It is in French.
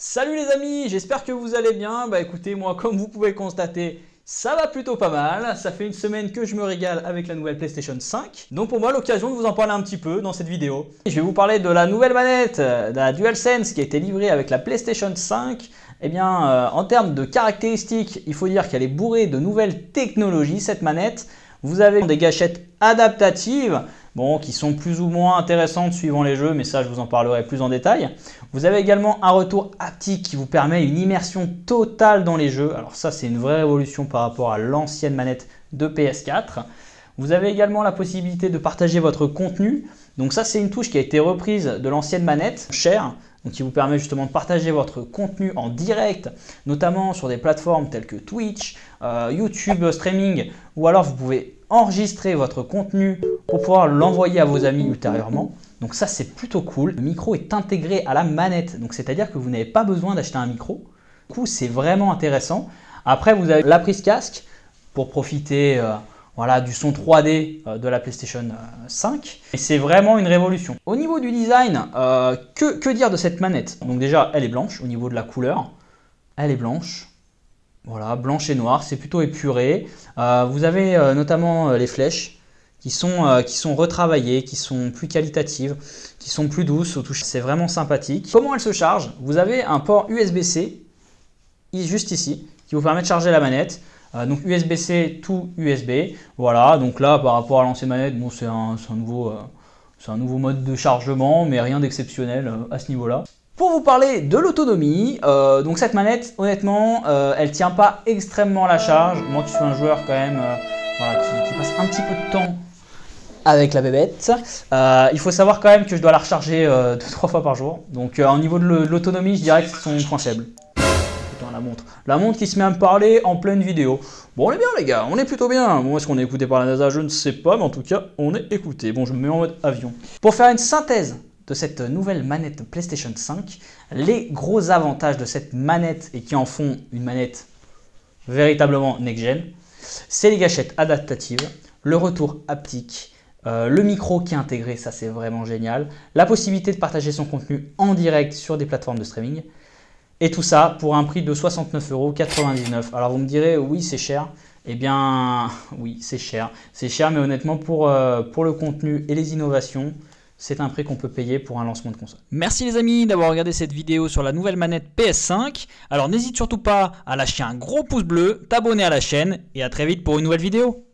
Salut les amis, j'espère que vous allez bien. Bah écoutez, moi comme vous pouvez le constater, ça va plutôt pas mal. Ça fait une semaine que je me régale avec la nouvelle PlayStation 5. Donc pour moi, l'occasion de vous en parler un petit peu dans cette vidéo. Je vais vous parler de la nouvelle manette, de la DualSense qui a été livrée avec la PlayStation 5. Eh bien, en termes de caractéristiques, il faut dire qu'elle est bourrée de nouvelles technologies, cette manette. Vous avez des gâchettes adaptatives, bon, qui sont plus ou moins intéressantes suivant les jeux, mais ça je vous en parlerai plus en détail. Vous avez également un retour haptique qui vous permet une immersion totale dans les jeux. Alors ça c'est une vraie révolution par rapport à l'ancienne manette de PS4. Vous avez également la possibilité de partager votre contenu. Donc ça c'est une touche qui a été reprise de l'ancienne manette Share, donc qui vous permet justement de partager votre contenu en direct, notamment sur des plateformes telles que Twitch, YouTube Streaming, ou alors vous pouvez enregistrer votre contenu pour pouvoir l'envoyer à vos amis ultérieurement. Donc ça c'est plutôt cool. Le micro est intégré à la manette, donc c'est-à-dire que vous n'avez pas besoin d'acheter un micro. Du coup c'est vraiment intéressant. Après vous avez la prise casque pour profiter voilà, du son 3D de la PlayStation 5. Et c'est vraiment une révolution. Au niveau du design, que dire de cette manette? Donc déjà, elle est blanche au niveau de la couleur. Elle est blanche. Voilà, blanche et noire, c'est plutôt épuré. Vous avez notamment les flèches qui sont retravaillées, qui sont plus qualitatives, qui sont plus douces au toucher. C'est vraiment sympathique. Comment elle se charge? Vous avez un port USB-C juste ici qui vous permet de charger la manette. Donc USB-C to USB, voilà, donc là par rapport à l'ancienne manette, bon, c'est un nouveau mode de chargement, mais rien d'exceptionnel à ce niveau-là. Pour vous parler de l'autonomie, donc cette manette, honnêtement, elle tient pas extrêmement la charge. Moi qui suis un joueur quand même voilà, qui passe un petit peu de temps avec la bébête, il faut savoir quand même que je dois la recharger 2-3 fois par jour. Donc au niveau de l'autonomie, je dirais que c'est son point faible. La montre qui se met à me parler en pleine vidéo. Bon, on est bien les gars, on est plutôt bien. Bon, est-ce qu'on est écouté par la NASA? Je ne sais pas, mais en tout cas, on est écouté. Bon, je me mets en mode avion. Pour faire une synthèse de cette nouvelle manette PlayStation 5, les gros avantages de cette manette et qui en font une manette véritablement next-gen, c'est les gâchettes adaptatives, le retour haptique, le micro qui est intégré, ça c'est vraiment génial, la possibilité de partager son contenu en direct sur des plateformes de streaming. Et tout ça pour un prix de 69,99 €. Alors vous me direz, oui c'est cher. Eh bien oui c'est cher. C'est cher mais honnêtement pour le contenu et les innovations, c'est un prix qu'on peut payer pour un lancement de console. Merci les amis d'avoir regardé cette vidéo sur la nouvelle manette PS5. Alors n'hésite surtout pas à lâcher un gros pouce bleu, t'abonner à la chaîne et à très vite pour une nouvelle vidéo.